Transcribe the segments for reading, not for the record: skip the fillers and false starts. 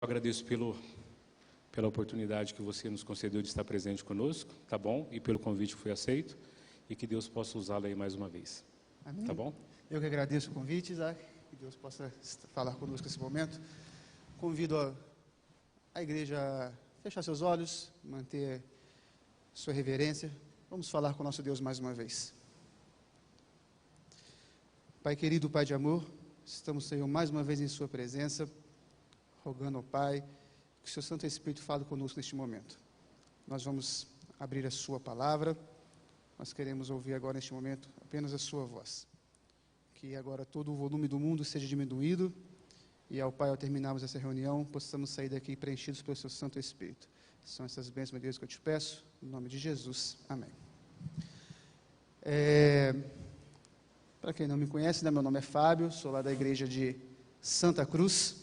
agradeço pela oportunidade que você nos concedeu de estar presente conosco, tá bom? E pelo convite que foi aceito, e que Deus possa usá-lo aí mais uma vez. Amém. Tá bom? Eu que agradeço o convite, Isaac, que Deus possa falar conosco nesse momento. Convido a igreja a fechar seus olhos, manter sua reverência. Vamos falar com o nosso Deus mais uma vez. Pai querido, Pai de amor, estamos, Senhor, mais uma vez em sua presença, rogando ao Pai que o seu Santo Espírito fale conosco neste momento. Nós vamos abrir a sua palavra, nós queremos ouvir agora neste momento apenas a sua voz. Que agora todo o volume do mundo seja diminuído e ao Pai, ao terminarmos essa reunião, possamos sair daqui preenchidos pelo seu Santo Espírito. São essas bênçãos, meu Deus, que eu te peço, em nome de Jesus. Amém. Para quem não me conhece, meu nome é Fábio, sou lá da igreja de Santa Cruz.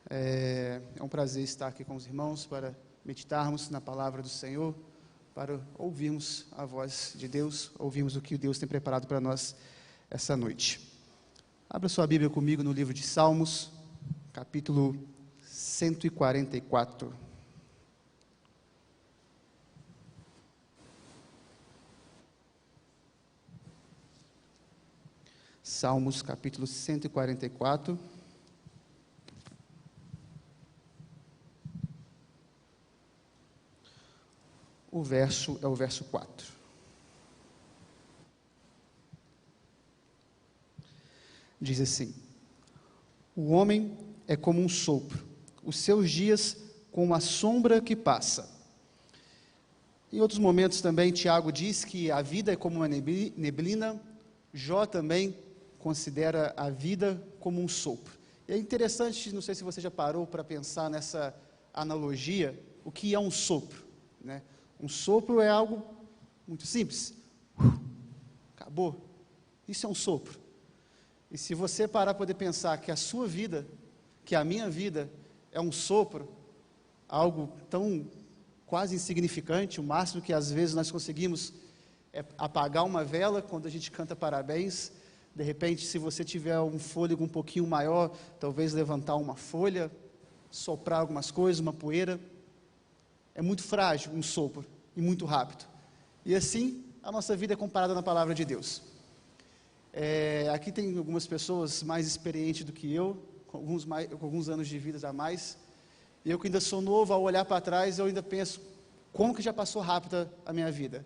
É um prazer estar aqui com os irmãos para meditarmos na palavra do Senhor, para ouvirmos a voz de Deus, ouvirmos o que Deus tem preparado para nós essa noite. Abra sua Bíblia comigo no livro de Salmos, capítulo 144. Salmos, capítulo 144. O verso é o verso 4. Diz assim: o homem é como um sopro, os seus dias como a sombra que passa. Em outros momentos também, Tiago diz que a vida é como uma neblina. Jó também considera a vida como um sopro. E é interessante, não sei se você já parou para pensar nessa analogia, o que é um sopro, né? Um sopro é algo muito simples. Acabou. Isso é um sopro. E se você parar para poder pensar que a sua vida, que a minha vida, é um sopro, algo tão quase insignificante, o máximo que às vezes nós conseguimos é apagar uma vela quando a gente canta parabéns. De repente, se você tiver um fôlego um pouquinho maior, talvez levantar uma folha, soprar algumas coisas, uma poeira. É muito frágil um sopro e muito rápido. E assim, a nossa vida é comparada na palavra de Deus. Aqui tem algumas pessoas mais experientes do que eu, com alguns anos de vida a mais. E eu que ainda sou novo, ao olhar para trás, eu ainda penso, como que já passou rápido a minha vida?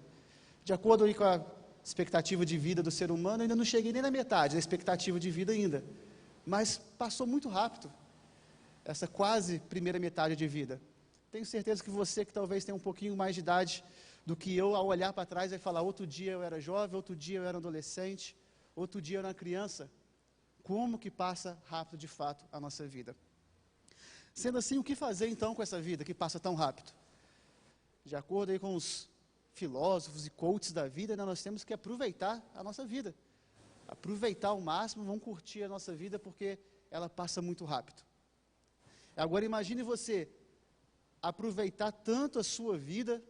De acordo aí com a expectativa de vida do ser humano, eu ainda não cheguei nem na metade da expectativa de vida ainda. Mas passou muito rápido, essa quase primeira metade de vida. Tenho certeza que você, que talvez tenha um pouquinho mais de idade do que eu, ao olhar para trás, vai falar, outro dia eu era jovem, outro dia eu era adolescente, outro dia eu era uma criança. Como que passa rápido de fato a nossa vida? Sendo assim, o que fazer então com essa vida que passa tão rápido? De acordo aí com os filósofos e coaches da vida, né, nós temos que aproveitar a nossa vida. Aproveitar ao máximo, vamos curtir a nossa vida porque ela passa muito rápido. Agora imagine você aproveitar tanto a sua vida,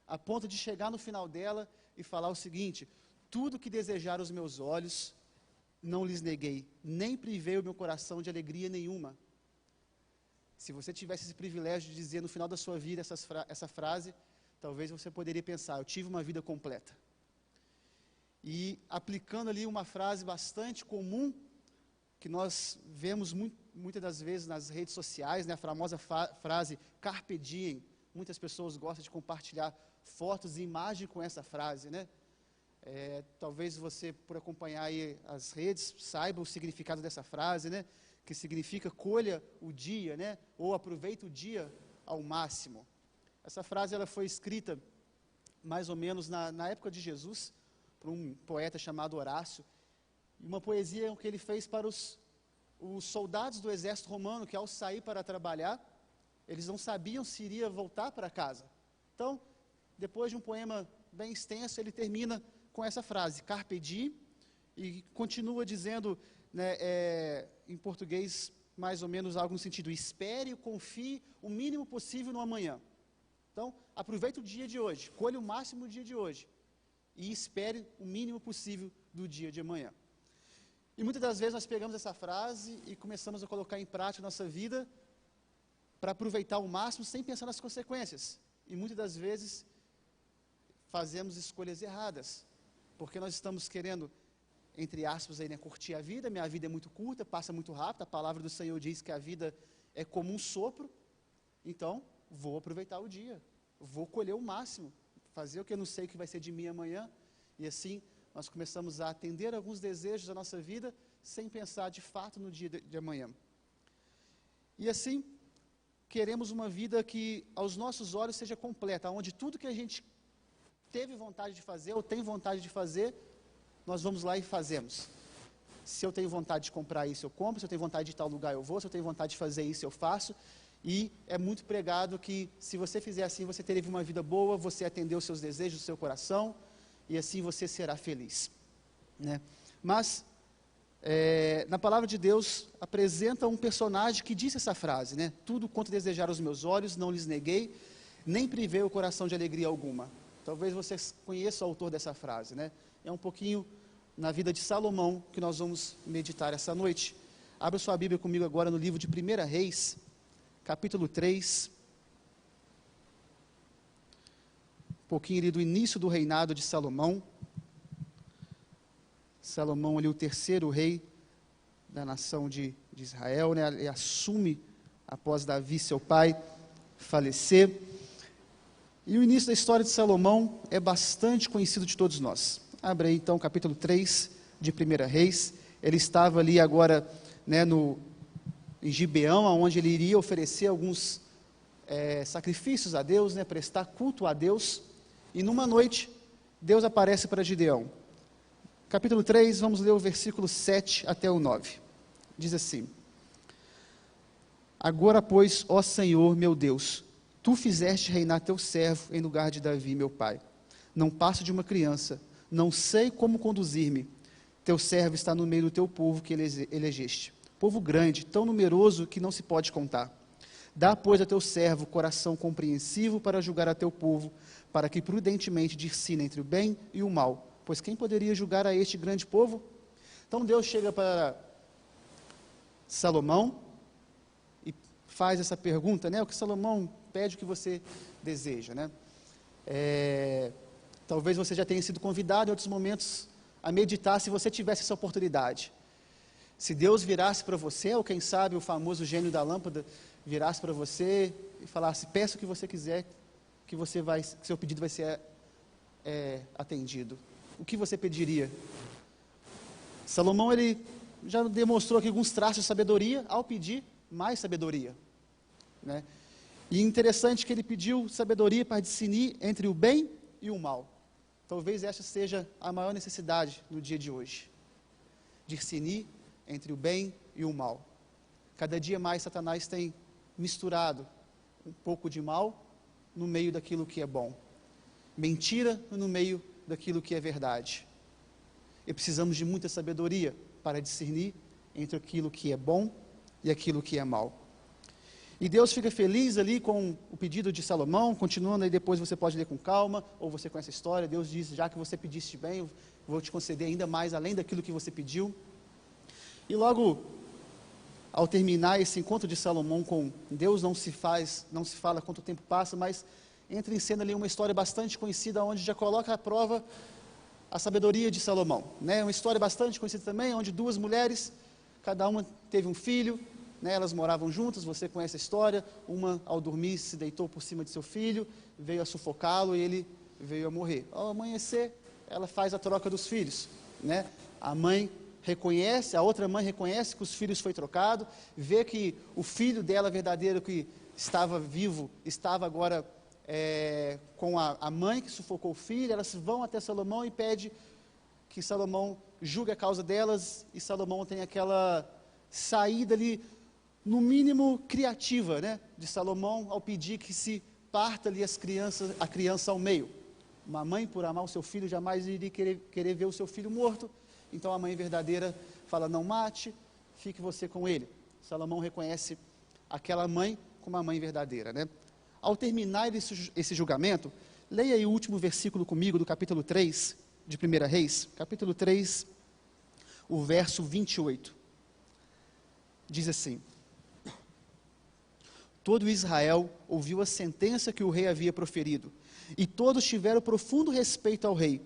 a ponto de chegar no final dela e falar o seguinte: tudo que desejaram os meus olhos, não lhes neguei, nem privei o meu coração de alegria nenhuma. Se você tivesse esse privilégio de dizer no final da sua vida essa frase, talvez você poderia pensar, eu tive uma vida completa. E aplicando ali uma frase bastante comum, que nós vemos muitas das vezes nas redes sociais, né, a famosa frase Carpe Diem. Muitas pessoas gostam de compartilhar fotos e imagens com essa frase, né? Talvez você, por acompanhar aí as redes, saiba o significado dessa frase, né? Que significa colha o dia, né? Ou aproveita o dia ao máximo. Essa frase ela foi escrita mais ou menos na época de Jesus, por um poeta chamado Horácio. Uma poesia que ele fez para os soldados do exército romano, que ao sair para trabalhar, eles não sabiam se iria voltar para casa. Então, depois de um poema bem extenso, ele termina com essa frase, Carpe Diem, e continua dizendo, né, em português, mais ou menos algo no sentido, espere e confie o mínimo possível no amanhã. Então, aproveite o dia de hoje, colhe o máximo do dia de hoje, e espere o mínimo possível do dia de amanhã. E muitas das vezes nós pegamos essa frase e começamos a colocar em prática na nossa vida, para aproveitar o máximo sem pensar nas consequências. E muitas das vezes fazemos escolhas erradas, porque nós estamos querendo, entre aspas, aí, né, curtir a vida. Minha vida é muito curta, passa muito rápido. A palavra do Senhor diz que a vida é como um sopro. Então, vou aproveitar o dia, vou colher o máximo, fazer o que eu não sei o que vai ser de mim amanhã. E assim, nós começamos a atender alguns desejos da nossa vida, sem pensar de fato no dia de amanhã. E assim, queremos uma vida que aos nossos olhos seja completa, onde tudo que a gente teve vontade de fazer ou tem vontade de fazer, nós vamos lá e fazemos. Se eu tenho vontade de comprar isso, eu compro. Se eu tenho vontade de ir tal lugar, eu vou. Se eu tenho vontade de fazer isso, eu faço. E é muito pregado que se você fizer assim, você terá uma vida boa, você atendeu os seus desejos do seu coração, e assim você será feliz, né? Mas na palavra de Deus apresenta um personagem que disse essa frase, né? Tudo quanto desejaram os meus olhos, não lhes neguei, nem privei o coração de alegria alguma. Talvez você conheça o autor dessa frase, né? É um pouquinho na vida de Salomão que nós vamos meditar essa noite. Abra sua Bíblia comigo agora no livro de 1 Reis, capítulo 3. Um pouquinho ali do início do reinado de Salomão. Salomão ali, o terceiro rei da nação de Israel, né? Ele assume após Davi, seu pai, falecer. E o início da história de Salomão é bastante conhecido de todos nós. Abre aí então o capítulo 3 de 1 Reis. Ele estava ali agora, né, em Gibeão, onde ele iria oferecer alguns sacrifícios a Deus, né, prestar culto a Deus. E numa noite, Deus aparece para Gideão. Capítulo 3, vamos ler o versículo 7 até o 9. Diz assim: Agora, pois, ó Senhor, meu Deus, Tu fizeste reinar teu servo em lugar de Davi, meu pai. Não passo de uma criança, não sei como conduzir-me. Teu servo está no meio do teu povo que elegeste. Povo grande, tão numeroso que não se pode contar. Dá, pois, a teu servo coração compreensivo para julgar a teu povo, para que prudentemente discina entre o bem e o mal. Pois quem poderia julgar a este grande povo? Então Deus chega para Salomão e faz essa pergunta, né? O que Salomão pede, o que você deseja, né? Talvez você já tenha sido convidado em outros momentos a meditar, se você tivesse essa oportunidade. Se Deus virasse para você, ou quem sabe o famoso gênio da lâmpada virasse para você e falasse: peça o que você quiser, que seu pedido vai ser atendido. O que você pediria? Salomão, ele já demonstrou aqui alguns traços de sabedoria ao pedir mais sabedoria, né? E interessante que ele pediu sabedoria para discernir entre o bem e o mal. Talvez essa seja a maior necessidade no dia de hoje. Discernir entre o bem e o mal. Cada dia mais Satanás tem misturado um pouco de mal no meio daquilo que é bom. Mentira no meio daquilo que é verdade. E precisamos de muita sabedoria para discernir entre aquilo que é bom e aquilo que é mal. E Deus fica feliz ali com o pedido de Salomão, continuando aí, depois você pode ler com calma, ou você conhece a história. Deus diz: já que você pediste bem, eu vou te conceder ainda mais, além daquilo que você pediu. E logo, ao terminar esse encontro de Salomão com Deus, não se fala quanto tempo passa, mas entra em cena ali uma história bastante conhecida, onde já coloca à prova a sabedoria de Salomão, né? Uma história bastante conhecida também, onde duas mulheres, cada uma teve um filho, né? Elas moravam juntas, você conhece a história. Uma, ao dormir, se deitou por cima de seu filho, veio a sufocá-lo e ele veio a morrer. Ao amanhecer, ela faz a troca dos filhos, né? A outra mãe reconhece que os filhos foi trocado, vê que o filho dela verdadeiro, que estava vivo, estava agora com a mãe que sufocou o filho. Elas vão até Salomão e pede que Salomão julgue a causa delas, e Salomão tem aquela saída ali, no mínimo criativa, né, de Salomão, ao pedir que se parta ali a criança ao meio. Uma mãe, por amar o seu filho, jamais iria querer ver o seu filho morto. Então a mãe verdadeira fala: não mate, fique você com ele. Salomão reconhece aquela mãe como a mãe verdadeira, né? Ao terminar esse julgamento, leia aí o último versículo comigo do capítulo 3 de 1 Reis, capítulo 3, o verso 28. Diz assim: Todo Israel ouviu a sentença que o rei havia proferido, e todos tiveram profundo respeito ao rei,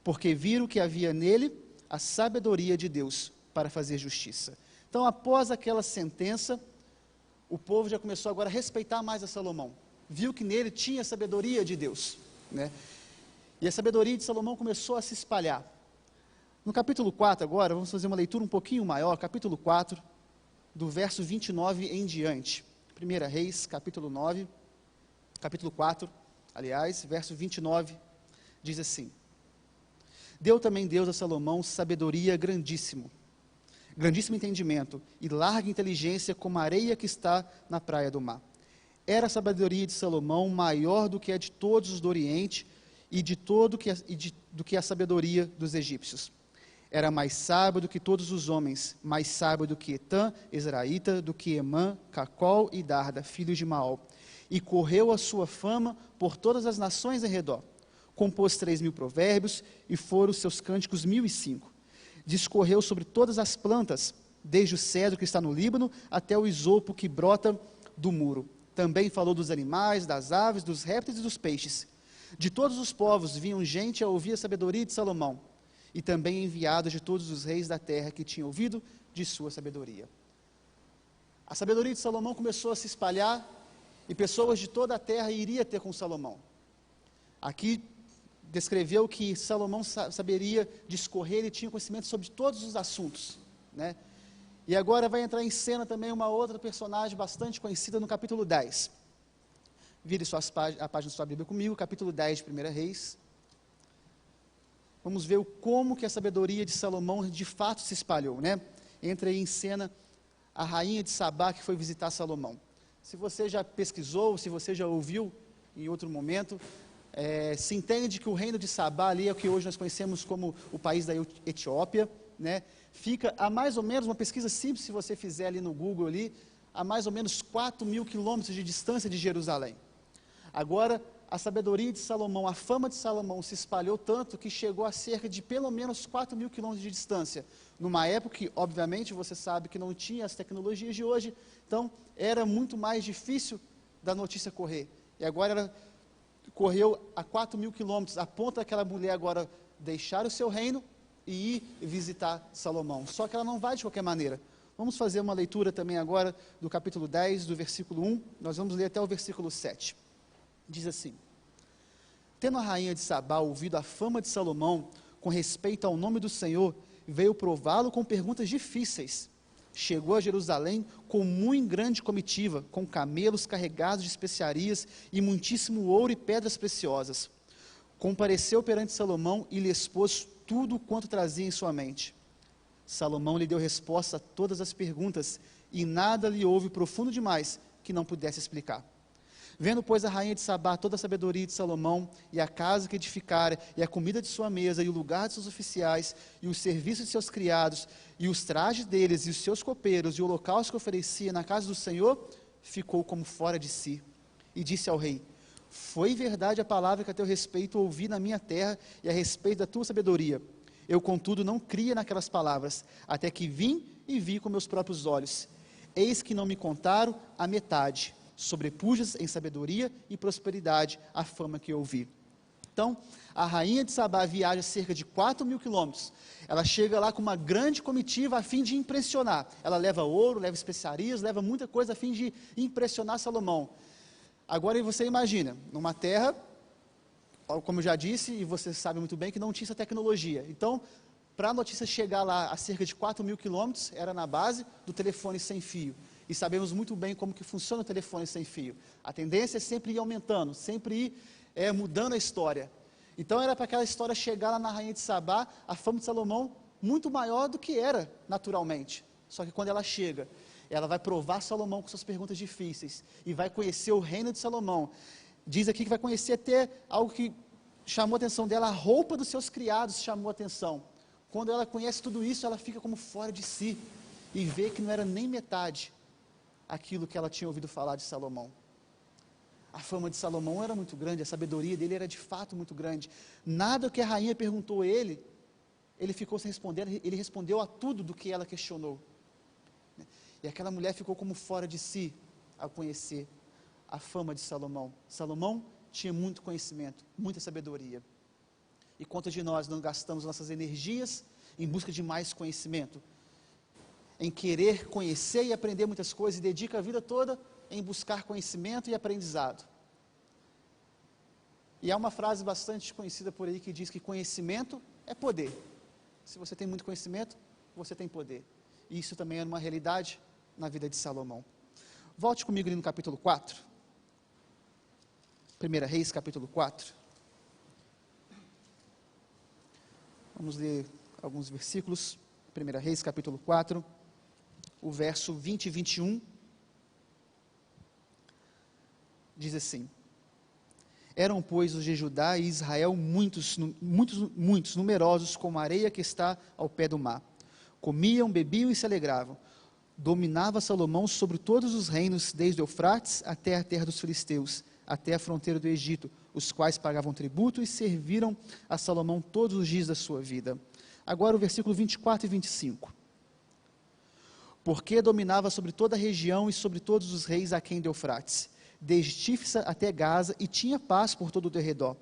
porque viram que havia nele a sabedoria de Deus para fazer justiça. Então, após aquela sentença, o povo já começou agora a respeitar mais a Salomão. Viu que nele tinha a sabedoria de Deus, né? E a sabedoria de Salomão começou a se espalhar. No capítulo 4 agora, vamos fazer uma leitura um pouquinho maior, capítulo 4, do verso 29 em diante. 1 Reis, capítulo 4, aliás, verso 29, diz assim: Deu também Deus a Salomão sabedoria grandíssimo entendimento e larga inteligência como a areia que está na praia do mar. Era a sabedoria de Salomão maior do que a de todos os do Oriente e do que a sabedoria dos egípcios. Era mais sábio do que todos os homens, mais sábio do que Etã, Ezraíta, do que Emã, Cacol e Darda, filhos de Maol. E correu a sua fama por todas as nações em redor. Compôs 3.000 provérbios, e foram os seus cânticos 1.005. Discorreu sobre todas as plantas, desde o cedro que está no Líbano, até o isopo que brota do muro. Também falou dos animais, das aves, dos répteis e dos peixes. De todos os povos vinham gente a ouvir a sabedoria de Salomão, e também enviados de todos os reis da terra que tinham ouvido de sua sabedoria. A sabedoria de Salomão começou a se espalhar, e pessoas de toda a terra iriam ter com Salomão. Aqui descreveu que Salomão saberia discorrer, ele tinha conhecimento sobre todos os assuntos, né? E agora vai entrar em cena também uma outra personagem bastante conhecida no capítulo 10. Vire a página da sua Bíblia comigo, capítulo 10 de 1 Reis. Vamos ver como que a sabedoria de Salomão de fato se espalhou, né? Entra aí em cena a rainha de Sabá que foi visitar Salomão. Se você já pesquisou, se você já ouviu em outro momento, se entende que o reino de Sabá ali é o que hoje nós conhecemos como o país da Etiópia, né? Fica a mais ou menos, uma pesquisa simples, se você fizer ali no Google ali, a mais ou menos 4.000 quilômetros de distância de Jerusalém. Agora, a sabedoria de Salomão, a fama de Salomão se espalhou tanto que chegou a cerca de pelo menos 4.000 quilômetros de distância. Numa época que, obviamente, você sabe que não tinha as tecnologias de hoje, então era muito mais difícil da notícia correr. E agora ela correu a 4.000 quilômetros, a ponto daquela mulher agora deixar o seu reino e ir visitar Salomão. Só que ela não vai de qualquer maneira. Vamos fazer uma leitura também agora do capítulo 10, do versículo 1, nós vamos ler até o versículo 7. Diz assim: Tendo a rainha de Sabá ouvido a fama de Salomão com respeito ao nome do Senhor, veio prová-lo com perguntas difíceis. Chegou a Jerusalém com muito grande comitiva, com camelos carregados de especiarias e muitíssimo ouro e pedras preciosas. Compareceu perante Salomão e lhe expôs tudo quanto trazia em sua mente. Salomão lhe deu resposta a todas as perguntas, e nada lhe houve profundo demais que não pudesse explicar. Vendo, pois, a rainha de Sabá toda a sabedoria de Salomão, e a casa que edificara, e a comida de sua mesa, e o lugar de seus oficiais, e os serviços de seus criados, e os trajes deles, e os seus copeiros, e o holocausto que oferecia na casa do Senhor, ficou como fora de si. E disse ao rei: Foi verdade a palavra que a teu respeito ouvi na minha terra, e a respeito da tua sabedoria. Eu, contudo, não cria naquelas palavras, até que vim e vi com meus próprios olhos. Eis que não me contaram a metade. Sobrepujas em sabedoria e prosperidade a fama que eu ouvi. Então, a rainha de Sabá viaja cerca de 4.000 quilômetros. Ela chega lá com uma grande comitiva a fim de impressionar. Ela leva ouro, leva especiarias, leva muita coisa a fim de impressionar Salomão. Agora você imagina, numa terra, como eu já disse, e você sabe muito bem que não tinha essa tecnologia. Então, para a notícia chegar lá a cerca de 4.000 quilômetros, era na base do telefone sem fio. E sabemos muito bem como que funciona o telefone sem fio. A tendência é sempre ir aumentando, sempre ir mudando a história. Então era para aquela história chegar lá na rainha de Sabá, a fama de Salomão muito maior do que era naturalmente. Só que quando ela chega, ela vai provar Salomão com suas perguntas difíceis, e vai conhecer o reino de Salomão. Diz aqui que vai conhecer até algo que chamou a atenção dela, a roupa dos seus criados chamou a atenção. Quando ela conhece tudo isso, ela fica como fora de si, e vê que não era nem metade aquilo que ela tinha ouvido falar de Salomão. A fama de Salomão era muito grande, a sabedoria dele era de fato muito grande. Nada que a rainha perguntou a ele, ele ficou sem responder, ele respondeu a tudo do que ela questionou. E aquela mulher ficou como fora de si ao conhecer a fama de Salomão? Salomão tinha muito conhecimento, muita sabedoria. E quantos de nós não gastamos nossas energias em busca de mais conhecimento? Em querer conhecer e aprender muitas coisas, e dedica a vida toda em buscar conhecimento e aprendizado. E há uma frase bastante conhecida por aí que diz que conhecimento é poder. Se você tem muito conhecimento, você tem poder. E isso também é uma realidade na vida de Salomão. Volte comigo ali no capítulo 4. 1 Reis, capítulo 4. Vamos ler alguns versículos. 1 Reis, capítulo 4, o verso 20 e 21. Diz assim: Eram, pois, os de Judá e Israel muitos, numerosos, como a areia que está ao pé do mar. Comiam, bebiam e se alegravam. Dominava Salomão sobre todos os reinos, desde Eufrates até a terra dos filisteus, até a fronteira do Egito, os quais pagavam tributo e serviram a Salomão todos os dias da sua vida. Agora o versículo 24 e 25. Porque dominava sobre toda a região e sobre todos os reis aquém de Eufrates, desde Tifsa até Gaza, e tinha paz por todo o derredor.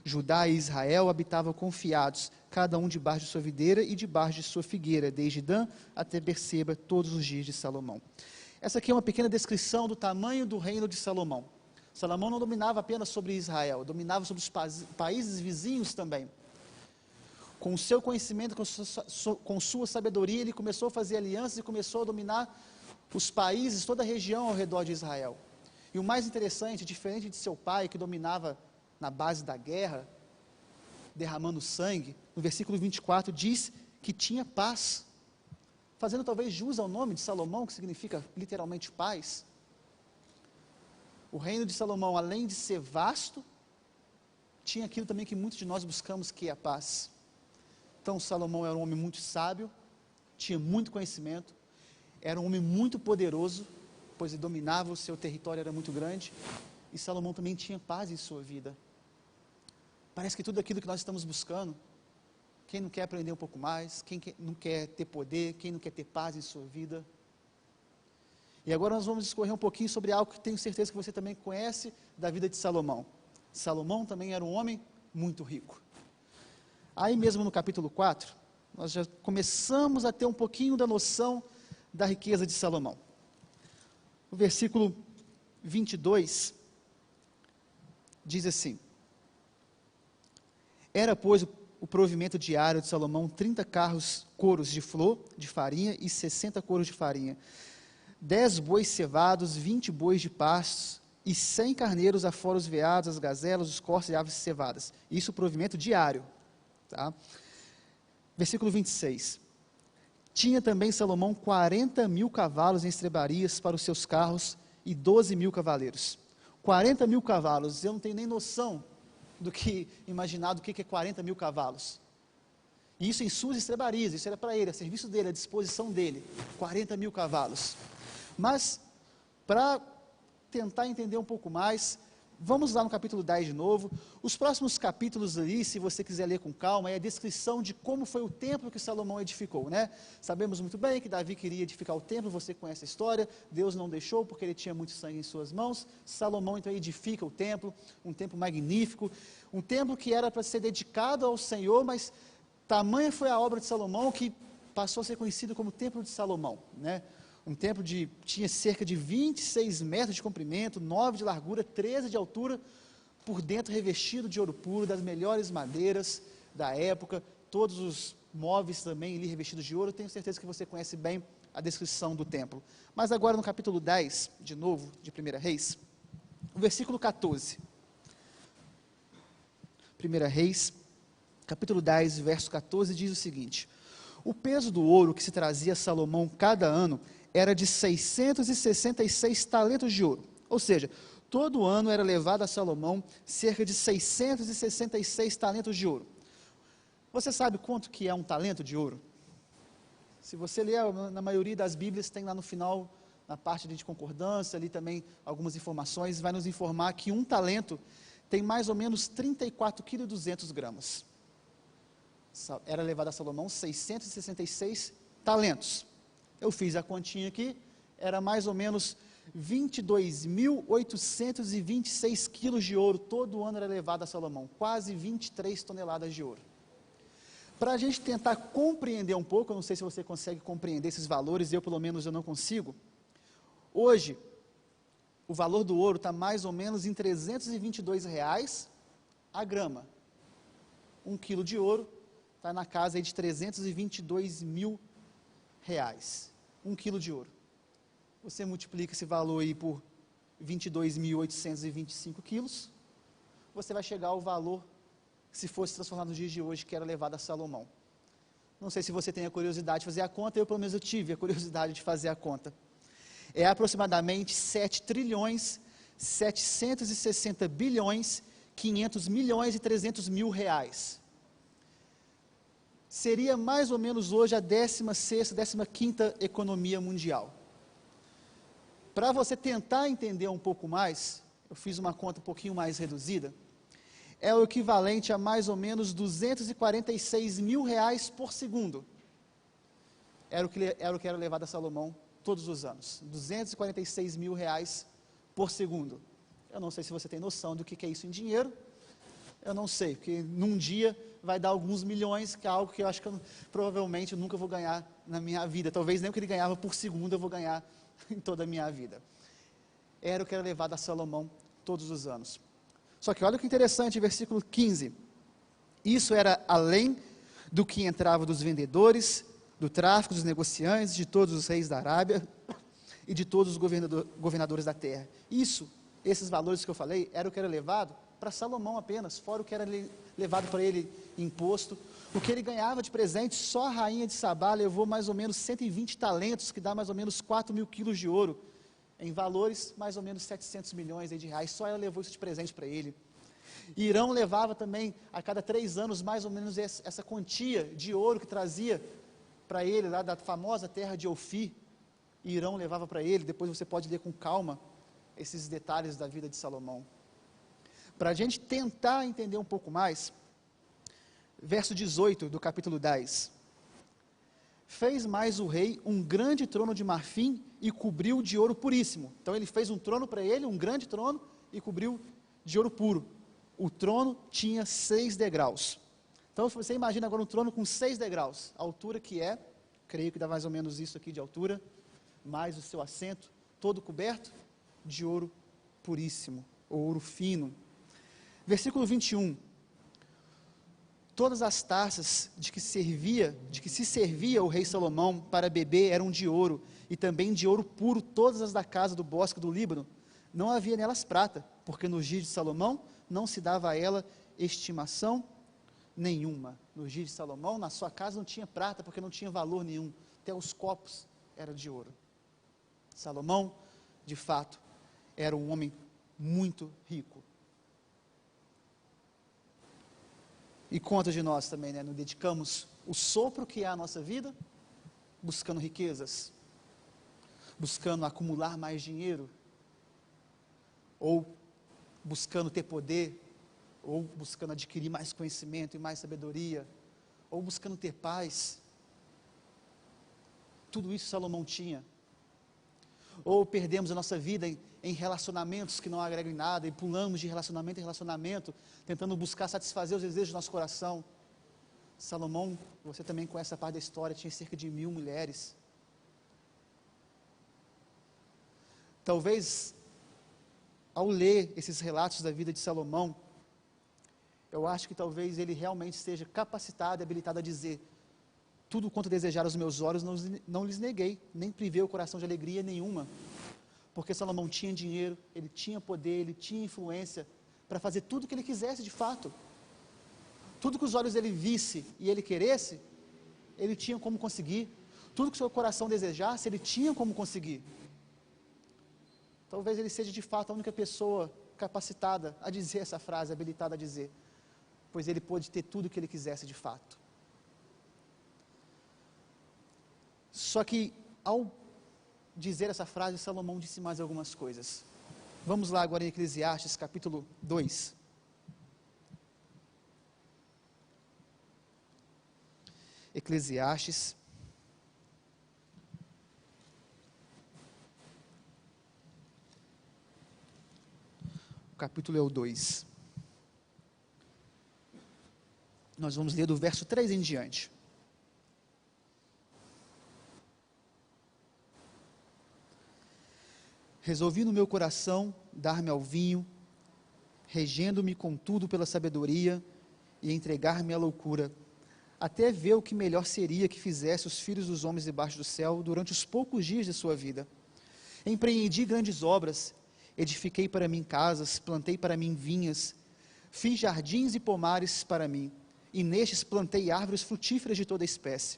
Judá e Israel habitavam confiados, cada um debaixo de sua videira e debaixo de sua figueira, desde Dan até Berseba, todos os dias de Salomão. Essa aqui é uma pequena descrição do tamanho do reino de Salomão. Salomão não dominava apenas sobre Israel, dominava sobre os países vizinhos também. Com o seu conhecimento, com sua sabedoria, ele começou a fazer alianças e começou a dominar os países, toda a região ao redor de Israel. E o mais interessante, diferente de seu pai, que dominava na base da guerra, derramando sangue, no versículo 24 diz que tinha paz, fazendo talvez jus ao nome de Salomão, que significa literalmente paz. O reino de Salomão, além de ser vasto, tinha aquilo também que muitos de nós buscamos, que é a paz. Então Salomão era um homem muito sábio, tinha muito conhecimento, era um homem muito poderoso, pois ele dominava, o seu território era muito grande, e Salomão também tinha paz em sua vida. Parece que tudo aquilo que nós estamos buscando, quem não quer aprender um pouco mais, quem não quer ter poder, quem não quer ter paz em sua vida. E agora nós vamos discorrer um pouquinho sobre algo que tenho certeza que você também conhece da vida de Salomão. Salomão também era um homem muito rico. Aí mesmo no capítulo 4, nós já começamos a ter um pouquinho da noção da riqueza de Salomão. O versículo 22 diz assim: Era, pois, o provimento diário de Salomão 30 coros de flor de farinha e 60 coros de farinha, 10 bois cevados, 20 bois de pastos e 100 carneiros, afora os veados, as gazelas, os corços e aves cevadas. Isso o provimento diário. Tá? Versículo 26. Tinha também Salomão 40.000 cavalos em estrebarias para os seus carros e 12.000 cavaleiros. 40.000 cavalos, eu não tenho nem noção do que imaginar do que é 40.000 cavalos. E isso em suas estrebarias, isso era para ele, a serviço dele, a disposição dele. 40.000 cavalos. Mas, para tentar entender um pouco mais, vamos lá no capítulo 10 de novo. Os próximos capítulos ali, se você quiser ler com calma, é a descrição de como foi o templo que Salomão edificou, né? Sabemos muito bem que Davi queria edificar o templo, você conhece a história, Deus não deixou porque ele tinha muito sangue em suas mãos. Salomão então edifica o templo, um templo magnífico, um templo que era para ser dedicado ao Senhor, mas tamanha foi a obra de Salomão que passou a ser conhecido como Templo de Salomão, né? Um templo tinha cerca de 26 metros de comprimento, 9 de largura, 13 de altura, por dentro revestido de ouro puro, das melhores madeiras da época, todos os móveis também ali revestidos de ouro. Tenho certeza que você conhece bem a descrição do templo. Mas agora no capítulo 10, de novo, de 1 Reis, o versículo 14. 1 Reis, capítulo 10, verso 14, diz o seguinte: O peso do ouro que se trazia a Salomão cada ano era de 666 talentos de ouro. Ou seja, todo ano era levado a Salomão cerca de 666 talentos de ouro. Você sabe quanto que é um talento de ouro? Se você ler, na maioria das Bíblias, tem lá no final, na parte de concordância, ali também algumas informações, vai nos informar que um talento tem mais ou menos 34,2 kg. Era levado a Salomão 666 talentos. Eu fiz a continha aqui, era mais ou menos 22.826 quilos de ouro, todo ano era levado a Salomão, quase 23 toneladas de ouro. Para a gente tentar compreender um pouco, eu não sei se você consegue compreender esses valores, eu pelo menos eu não consigo. Hoje, o valor do ouro está mais ou menos em R$322 a grama. 1 quilo de ouro está na casa aí de R$322 mil. 1 quilo de ouro. Você multiplica esse valor aí por 22.825 quilos, você vai chegar ao valor, se fosse transformado nos dias de hoje, que era levado a Salomão. Não sei se você tem a curiosidade de fazer a conta, eu pelo menos eu tive a curiosidade de fazer a conta. É aproximadamente 7 trilhões, 760 bilhões, 500 milhões e 300 mil reais. Seria mais ou menos hoje a 16ª, 15ª economia mundial. Para você tentar entender um pouco mais, eu fiz uma conta um pouquinho mais reduzida, é o equivalente a mais ou menos 246 mil reais por segundo. Era o que era levado a Salomão todos os anos, 246 mil reais por segundo. Eu não sei se você tem noção do que é isso em dinheiro, eu não sei, porque num dia vai dar alguns milhões, que é algo que eu acho que provavelmente eu nunca vou ganhar na minha vida, talvez nem o que ele ganhava por segundo eu vou ganhar em toda a minha vida. Era o que era levado a Salomão todos os anos. Só que olha que interessante, versículo 15, isso era além do que entrava dos vendedores, do tráfico dos negociantes, de todos os reis da Arábia e de todos os governadores da terra. Esses valores que eu falei, era o que era levado para Salomão apenas, fora o que era levado para ele imposto. O que ele ganhava de presente, só a rainha de Sabá levou mais ou menos 120 talentos, que dá mais ou menos 4.000 quilos de ouro, em valores mais ou menos 700 milhões de reais, só ela levou isso de presente para ele. Irão levava também, a cada 3 anos, mais ou menos essa quantia de ouro que trazia para ele, lá da famosa terra de Ofir. Irão levava para ele, depois você pode ler com calma esses detalhes da vida de Salomão. Para a gente tentar entender um pouco mais, verso 18 do capítulo 10. Fez mais o rei um grande trono de marfim e cobriu de ouro puríssimo. Então ele fez um trono para ele, um grande trono, e cobriu de ouro puro. O trono tinha 6 degraus. Então você imagina agora um trono com 6 degraus, a altura que é, creio que dá mais ou menos isso aqui de altura, mais o seu assento, todo coberto de ouro puríssimo, ou ouro fino. Versículo 21. Todas as taças de que se servia o rei Salomão para beber eram de ouro, e também de ouro puro, todas as da casa do bosque do Líbano. Não havia nelas prata, porque nos dias de Salomão não se dava a ela estimação nenhuma. Nos dias de Salomão, na sua casa não tinha prata, porque não tinha valor nenhum, até os copos eram de ouro. Salomão, de fato, era um homem muito rico. E quantos de nós também, nos dedicamos o sopro que é a nossa vida, buscando riquezas, buscando acumular mais dinheiro, ou buscando ter poder, ou buscando adquirir mais conhecimento e mais sabedoria, ou buscando ter paz. Tudo isso Salomão tinha. Ou perdemos a nossa vida em relacionamentos que não agregam em nada, e pulamos de relacionamento em relacionamento, tentando buscar satisfazer os desejos do nosso coração. Salomão, você também conhece essa parte da história, tinha cerca de 1.000 mulheres. Talvez, ao ler esses relatos da vida de Salomão, eu acho que talvez ele realmente esteja capacitado e habilitado a dizer: tudo quanto desejaram os meus olhos, não lhes neguei, nem privei o coração de alegria nenhuma. Porque Salomão tinha dinheiro, ele tinha poder, ele tinha influência para fazer tudo o que ele quisesse de fato. Tudo que os olhos dele visse e ele queresse, ele tinha como conseguir. Tudo que o seu coração desejasse, ele tinha como conseguir. Talvez ele seja de fato a única pessoa capacitada a dizer essa frase, habilitada a dizer, pois ele pôde ter tudo o que ele quisesse de fato. Só que, ao dizer essa frase, Salomão disse mais algumas coisas. Vamos lá agora em Eclesiastes, capítulo 2. Eclesiastes, O capítulo é o 2. Nós vamos ler do verso 3 em diante. Resolvi no meu coração dar-me ao vinho, regendo-me contudo pela sabedoria, e entregar-me à loucura, até ver o que melhor seria que fizesse os filhos dos homens debaixo do céu durante os poucos dias de sua vida. Empreendi grandes obras, edifiquei para mim casas, plantei para mim vinhas, fiz jardins e pomares para mim, e nestes plantei árvores frutíferas de toda espécie.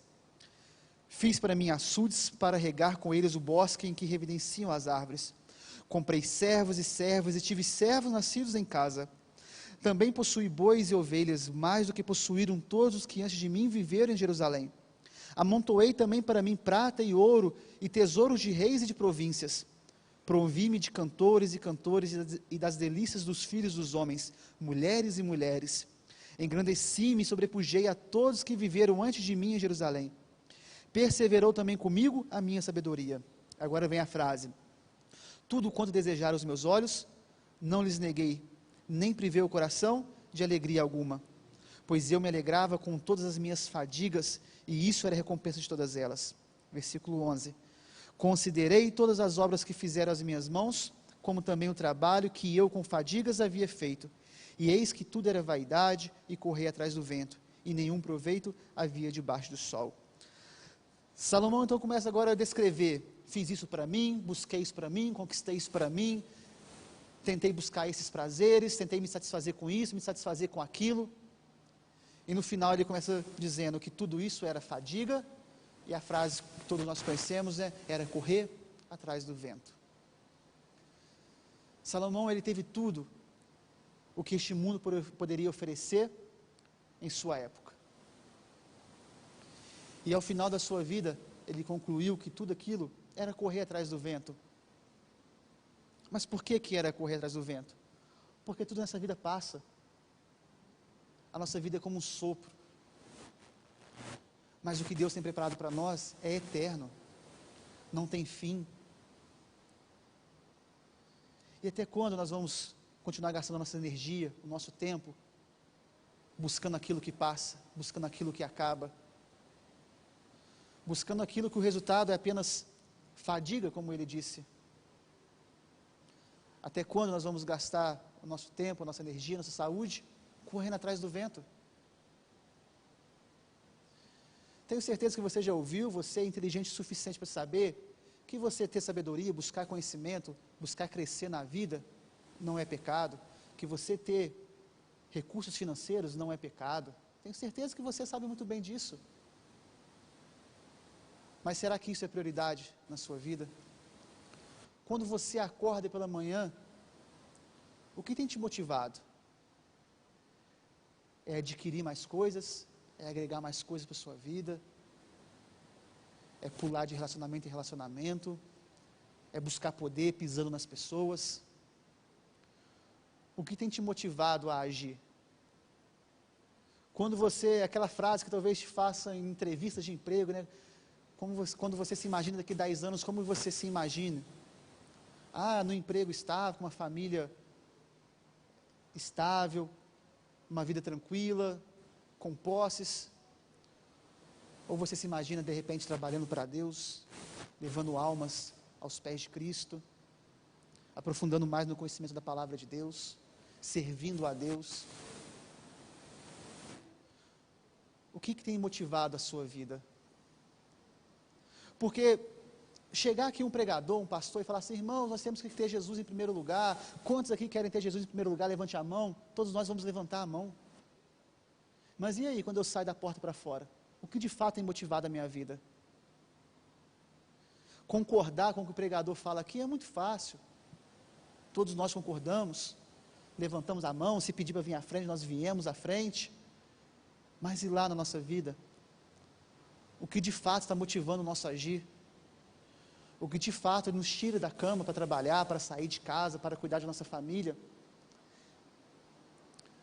Fiz para mim açudes para regar com eles o bosque em que reverenciam as árvores. Comprei servos e tive servos nascidos em casa. Também possuí bois e ovelhas, mais do que possuíram todos os que antes de mim viveram em Jerusalém. Amontoei também para mim prata e ouro, e tesouros de reis e de províncias. Provi-me de cantores e das delícias dos filhos dos homens, mulheres e mulheres. Engrandeci-me e sobrepujei a todos que viveram antes de mim em Jerusalém. Perseverou também comigo a minha sabedoria. Agora vem a frase. Tudo quanto desejaram os meus olhos, não lhes neguei, nem privei o coração de alegria alguma, pois eu me alegrava com todas as minhas fadigas, e isso era a recompensa de todas elas. Versículo 11. Considerei todas as obras que fizeram as minhas mãos, como também o trabalho que eu com fadigas havia feito, e eis que tudo era vaidade e correr atrás do vento, e nenhum proveito havia debaixo do sol. Salomão então começa agora a descrever, fiz isso para mim, busquei isso para mim, conquistei isso para mim, tentei buscar esses prazeres, tentei me satisfazer com isso, me satisfazer com aquilo, e no final ele começa dizendo que tudo isso era fadiga, e a frase que todos nós conhecemos era correr atrás do vento. Salomão, ele teve tudo o que este mundo poderia oferecer em sua época. E ao final da sua vida, ele concluiu que tudo aquilo era correr atrás do vento. Mas por que era correr atrás do vento? Porque tudo nessa vida passa. A nossa vida é como um sopro. Mas o que Deus tem preparado para nós é eterno. Não tem fim. E até quando nós vamos continuar gastando a nossa energia, o nosso tempo, buscando aquilo que passa, buscando aquilo que acaba, buscando aquilo que o resultado é apenas fadiga, como ele disse? Até quando nós vamos gastar o nosso tempo, a nossa energia, a nossa saúde, correndo atrás do vento? Tenho certeza que você já ouviu, você é inteligente o suficiente para saber que você ter sabedoria, buscar conhecimento, buscar crescer na vida, não é pecado. Que você ter recursos financeiros não é pecado. Tenho certeza que você sabe muito bem disso. Mas será que isso é prioridade na sua vida? Quando você acorda pela manhã, o que tem te motivado? É adquirir mais coisas? É agregar mais coisas para a sua vida? É pular de relacionamento em relacionamento? É buscar poder pisando nas pessoas? O que tem te motivado a agir? Quando você, aquela frase que talvez te faça em entrevistas de emprego, né? Quando você se imagina daqui a 10 anos, como você se imagina? No emprego estável, com uma família estável, uma vida tranquila, com posses. Ou você se imagina de repente trabalhando para Deus, levando almas aos pés de Cristo, aprofundando mais no conhecimento da palavra de Deus, servindo a Deus? O que tem motivado a sua vida? Porque chegar aqui um pregador, um pastor e falar assim, irmãos, nós temos que ter Jesus em primeiro lugar. Quantos aqui querem ter Jesus em primeiro lugar? Levante a mão. Todos nós vamos levantar a mão. Mas e aí, quando eu saio da porta para fora? O que de fato tem motivado a minha vida? Concordar com o que o pregador fala aqui é muito fácil. Todos nós concordamos, levantamos a mão, se pedir para vir à frente, nós viemos à frente. Mas e lá na nossa vida? O que de fato está motivando o nosso agir? O que de fato nos tira da cama para trabalhar, para sair de casa, para cuidar da nossa família?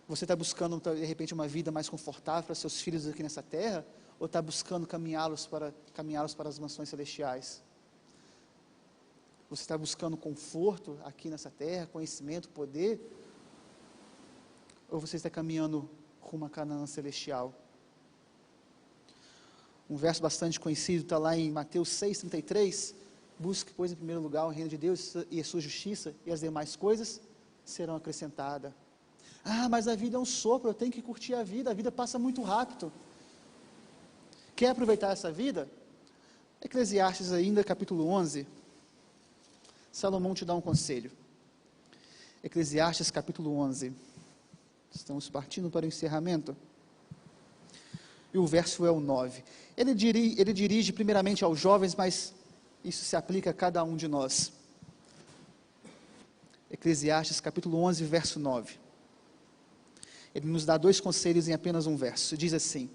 Você está buscando, de repente, uma vida mais confortável para seus filhos aqui nessa terra? Ou está buscando caminhá-los para as mansões celestiais? Você está buscando conforto aqui nessa terra, conhecimento, poder? ou você está caminhando rumo a Canaã celestial? Um verso bastante conhecido está lá em Mateus 6,33, busque, pois, em primeiro lugar o reino de Deus e a sua justiça, e as demais coisas serão acrescentadas. Ah, mas a vida é um sopro, eu tenho que curtir a vida passa muito rápido. Quer aproveitar essa vida? Eclesiastes ainda, capítulo 11, Salomão te dá um conselho. Eclesiastes, capítulo 11, estamos partindo para o encerramento. E o verso é o 9. Ele dirige primeiramente aos jovens, mas isso se aplica a cada um de nós. Eclesiastes capítulo 11, verso 9. Ele nos dá 2 conselhos em apenas um verso. Diz assim: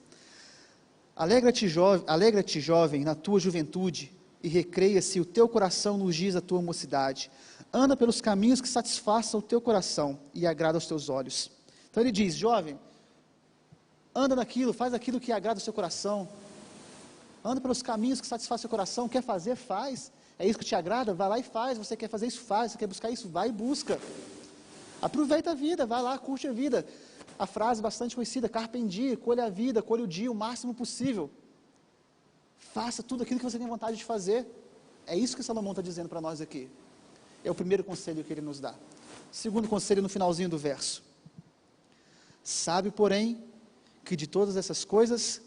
Alegra-te, jovem, na tua juventude, e recreia-se o teu coração nos dias da tua mocidade. Anda pelos caminhos que satisfaçam o teu coração e agrada aos teus olhos. Então ele diz: jovem, anda naquilo, faz aquilo que agrada o seu coração. Anda pelos caminhos que satisfazem o seu coração. Quer fazer, faz. É isso que te agrada? Vai lá e faz. Você quer fazer isso, faz. Você quer buscar isso, vai e busca. Aproveita a vida, vai lá, curte a vida. A frase bastante conhecida: carpe diem, colha a vida, colha o dia o máximo possível. Faça tudo aquilo que você tem vontade de fazer. É isso que Salomão está dizendo para nós aqui. É o primeiro conselho que ele nos dá. Segundo conselho no finalzinho do verso: sabe, porém, que de todas essas coisas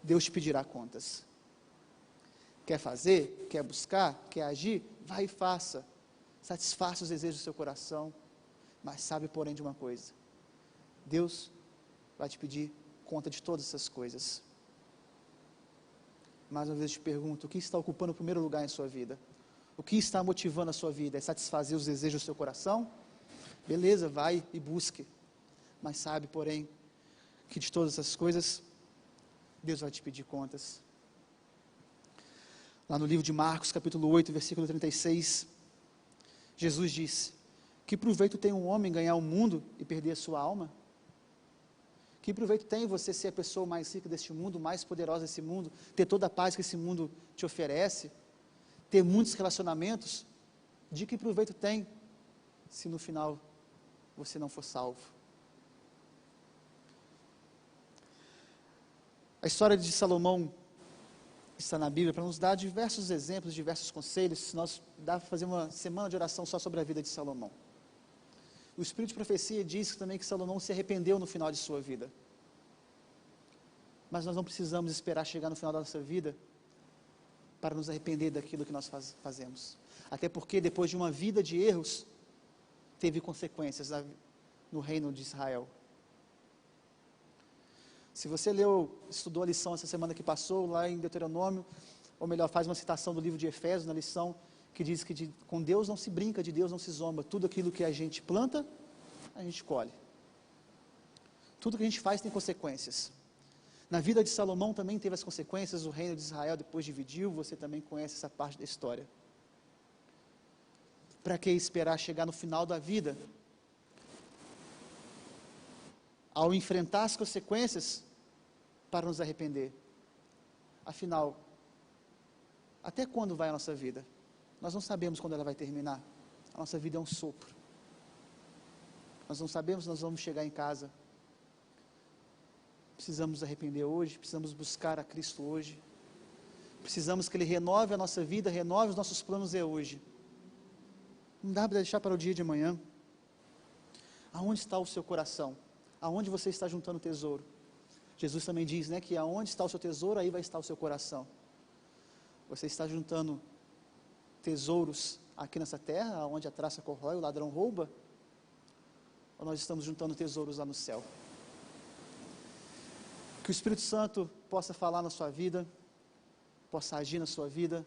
Deus te pedirá contas. Quer fazer, quer buscar, quer agir, vai e faça. Satisfaça os desejos do seu coração. Mas sabe, porém, de uma coisa: Deus vai te pedir conta de todas essas coisas. Mais uma vez eu te pergunto: o que está ocupando o primeiro lugar em sua vida? O que está motivando a sua vida? É satisfazer os desejos do seu coração? Beleza, vai e busque. Mas sabe, porém, que de todas essas coisas Deus vai te pedir contas. Lá no livro de Marcos, capítulo 8, versículo 36, Jesus disse: que proveito tem um homem ganhar o mundo e perder a sua alma? Que proveito tem você ser a pessoa mais rica deste mundo, mais poderosa desse mundo, ter toda a paz que esse mundo te oferece, ter muitos relacionamentos? De que proveito tem, se no final você não for salvo? A história de Salomão está na Bíblia para nos dar diversos exemplos, diversos conselhos. Nós dá para fazer uma semana de oração só sobre a vida de Salomão. O Espírito de Profecia diz também que Salomão se arrependeu no final de sua vida. Mas nós não precisamos esperar chegar no final da nossa vida para nos arrepender daquilo que nós fazemos. Até porque depois de uma vida de erros, teve consequências no reino de Israel. Se você estudou a lição essa semana que passou, lá em Deuteronômio, ou melhor, faz uma citação do livro de Efésios, na lição, que diz que com Deus não se brinca, de Deus não se zomba. Tudo aquilo que a gente planta, a gente colhe. Tudo que a gente faz tem consequências. Na vida de Salomão também teve as consequências. O reino de Israel depois dividiu. Você também conhece essa parte da história. Para que esperar chegar no final da vida? Ao enfrentar as consequências, para nos arrepender. Afinal, até quando vai a nossa vida? Nós não sabemos quando ela vai terminar. A nossa vida é um sopro. Nós não sabemos se nós vamos chegar em casa. Precisamos nos arrepender hoje, precisamos buscar a Cristo hoje. Precisamos que Ele renove a nossa vida, renove os nossos planos hoje. Não dá para deixar para o dia de amanhã. Aonde está o seu coração? Aonde você está juntando tesouro? Jesus também diz, que aonde está o seu tesouro, aí vai estar o seu coração. Você está juntando tesouros aqui nessa terra, onde a traça corrói, o ladrão rouba? Ou nós estamos juntando tesouros lá no céu? Que o Espírito Santo possa falar na sua vida, possa agir na sua vida,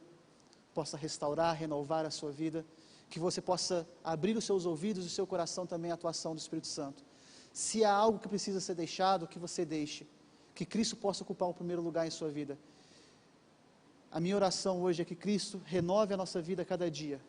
possa restaurar, renovar a sua vida, que você possa abrir os seus ouvidos e o seu coração também à atuação do Espírito Santo. Se há algo que precisa ser deixado, que você deixe, que Cristo possa ocupar o primeiro lugar em sua vida. A minha oração hoje é que Cristo renove a nossa vida a cada dia,